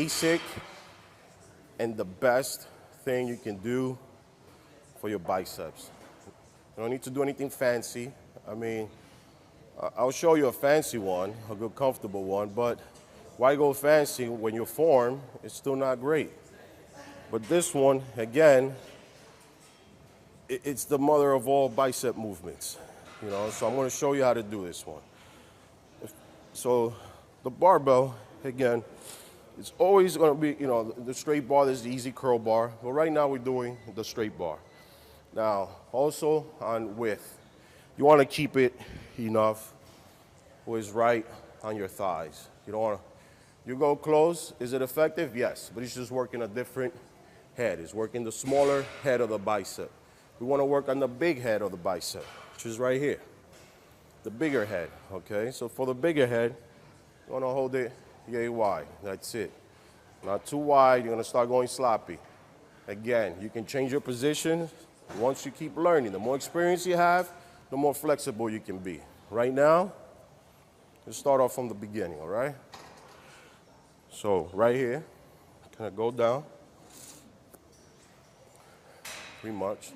basic and the best thing you can do for your biceps. You don't need to do anything fancy. I mean, I'll show you a fancy one, a good comfortable one, but why go fancy when your form is still not great? But this one, again, it's the mother of all bicep movements, you know, so I'm gonna show you how to do this one. So the barbell, again, it's always gonna be, you know, the straight bar, there's the easy curl bar, but right now we're doing the straight bar. Now, also on width, you wanna keep it enough where it's right on your thighs. You don't wanna, you go close, is it effective? Yes, but it's just working a different head. It's working the smaller head of the bicep. We wanna work on the big head of the bicep, which is right here. The bigger head, okay? So for the bigger head, you wanna hold it yay wide, that's it. Not too wide, you're gonna start going sloppy. Again, you can change your position once you keep learning. The more experience you have, the more flexible you can be. Right now, let's start off from the beginning, all right? So right here, kind of go down, pretty much,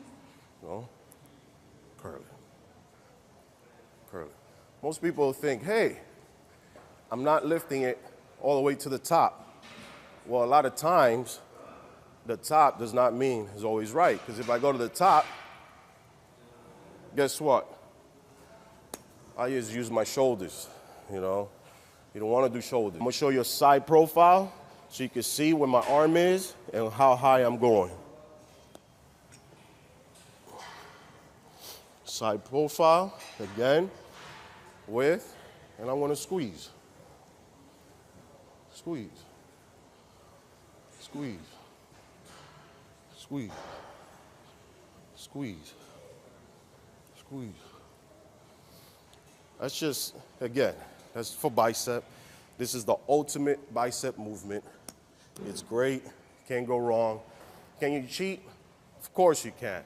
you know, curl it, curl it. Most people think, hey, I'm not lifting it all the way to the top. Well, a lot of times, the top does not mean it's always right, because if I go to the top, guess what? I just use my shoulders, you know? You don't want to do shoulders. I'm going to show you a side profile so you can see where my arm is and how high I'm going. Side profile, again, with, and I'm going to squeeze. Squeeze. Squeeze. Squeeze. Squeeze. Squeeze. That's just, again, that's for bicep. This is the ultimate bicep movement. It's great, can't go wrong. Can you cheat? Of course you can,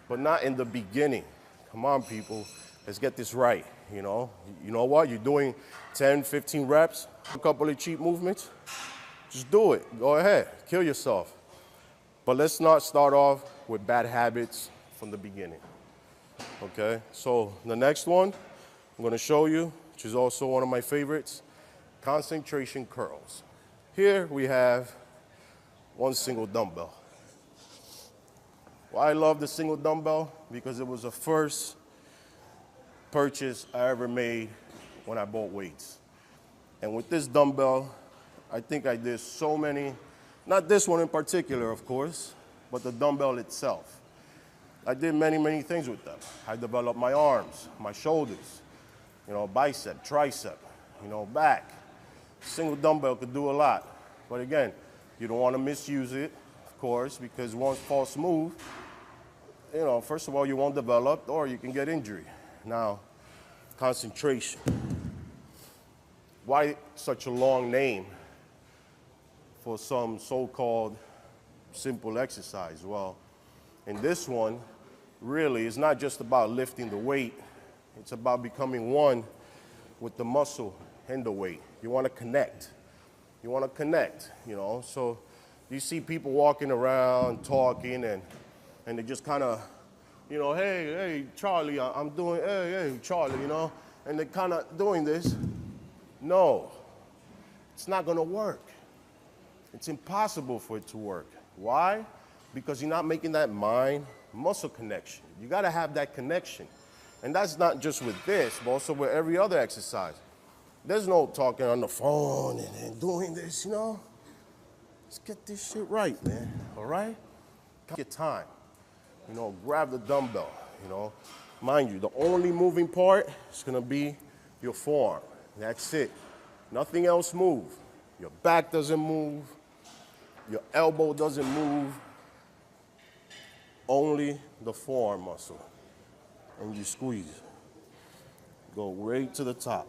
but not in the beginning. Come on, people, let's get this right, you know? You know what, you're doing 10, 15 reps, a couple of cheat movements, just do it, go ahead, kill yourself. But let's not start off with bad habits from the beginning, okay? So the next one I'm gonna show you, which is also one of my favorites, concentration curls. Here we have one single dumbbell. Why I love the single dumbbell? Because it was the first purchase I ever made when I bought weights. And with this dumbbell, I think I did so many, not this one in particular, of course, but the dumbbell itself. I did many, many things with them. I developed my arms, my shoulders, you know, bicep, tricep, you know, back. Single dumbbell could do a lot. But again, you don't want to misuse it, of course, because once it falls smooth, you know, first of all, you won't develop or you can get injury. Now, concentration. Why such a long name for some so-called simple exercise? Well, in this one, really, it's not just about lifting the weight. It's about becoming one with the muscle and the weight. You want to connect. You want to connect, you know. So you see people walking around, talking, and they just kind of, you know, hey, Charlie, I'm doing, hey, Charlie, you know. And they're kind of doing this. No, it's not going to work. It's impossible for it to work. Why? Because you're not making that mind-muscle connection. You got to have that connection. And that's not just with this, but also with every other exercise. There's no talking on the phone and doing this, you know? Let's get this shit right, man, all right? Take your time, you know, grab the dumbbell, you know? Mind you, the only moving part is gonna be your forearm. That's it. Nothing else move. Your back doesn't move. Your elbow doesn't move. Only the forearm muscle. And you squeeze. Go right to the top.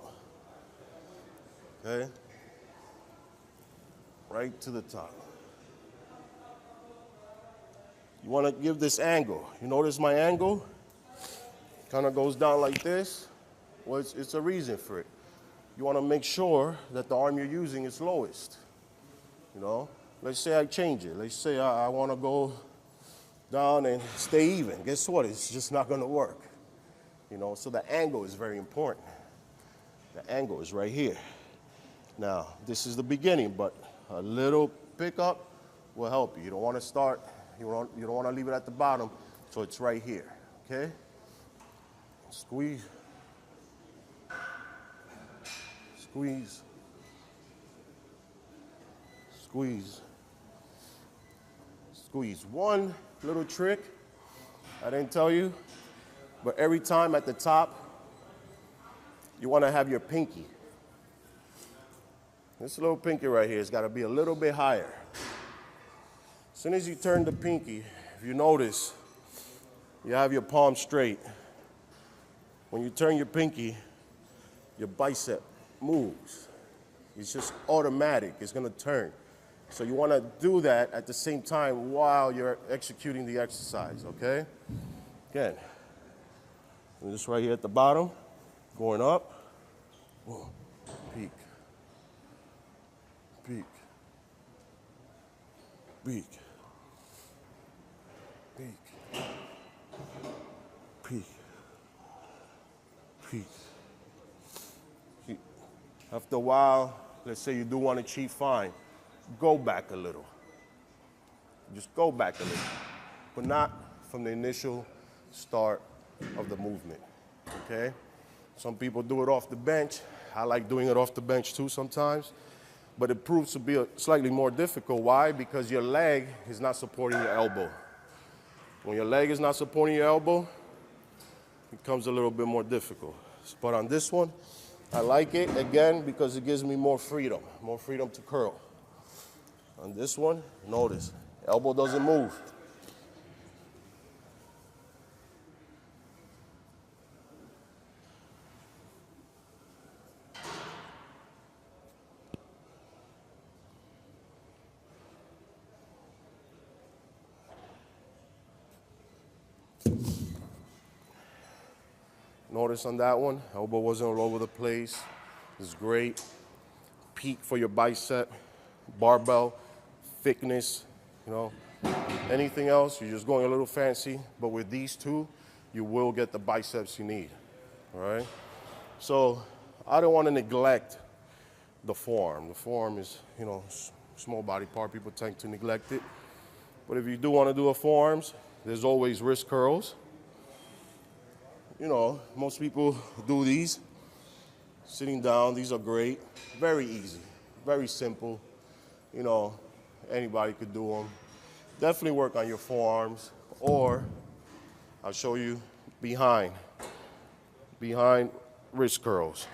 Okay? Right to the top. You want to give this angle. You notice my angle? Kind of goes down like this. Well, it's a reason for it. You want to make sure that the arm you're using is lowest. you know. Let's say I change it. Let's say I want to go down and stay even. Guess what? It's just not going to work. You know, so the angle is very important. The angle is right here. Now, this is the beginning, but a little pickup will help you. You don't want to start, you don't want to leave it at the bottom, so it's right here, okay? Squeeze. Squeeze. Squeeze. Squeeze. One little trick I didn't tell you, but every time at the top, you want to have your pinky. This little pinky right here has got to be a little bit higher. As soon as you turn the pinky, if you notice, you have your palm straight. When you turn your pinky, your bicep moves. It's just automatic. It's going to turn. So you want to do that at the same time while you're executing the exercise, okay? Again, and this right here at the bottom, going up, whoa, peak, peak, peak, peak, peak, peak. After a while, let's say you do want to achieve fine, go back a little. Just go back a little, but not from the initial start of the movement, okay? Some people do it off the bench. I like doing it off the bench too sometimes, but it proves to be slightly more difficult. Why? Because your leg is not supporting your elbow. When your leg is not supporting your elbow, it becomes a little bit more difficult. But on this one, I like it, again, because it gives me more freedom to curl. On this one, notice, elbow doesn't move. Notice on that one, elbow wasn't all over the place. It's great. Peak for your bicep, barbell, thickness, you know. Anything else, you're just going a little fancy, but with these two, you will get the biceps you need, all right? So I don't want to neglect the forearm. The forearm is, you know, small body part. People tend to neglect it. But if you do want to do a forearms, there's always wrist curls. You know, most people do these sitting down. These are great, very easy, very simple. You know, anybody could do them. Definitely work on your forearms, or I'll show you behind wrist curls.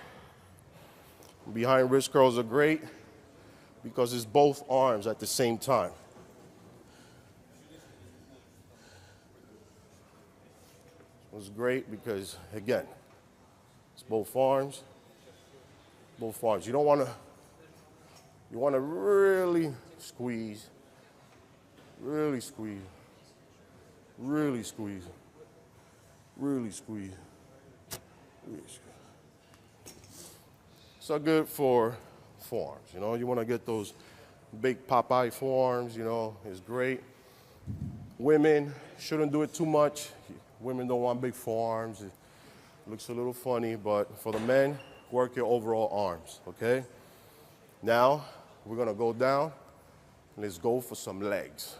Behind wrist curls are great because it's both arms at the same time. It's great because, again, it's both arms, both arms. You don't want to, you want to really squeeze, really squeeze, really squeeze, really squeeze, really squeeze. So good for forearms, you know. You want to get those big Popeye forearms, you know, it's great. Women shouldn't do it too much. Women don't want big forearms. It looks a little funny, but for the men, work your overall arms, okay? Now, we're gonna go down. Let's go for some legs.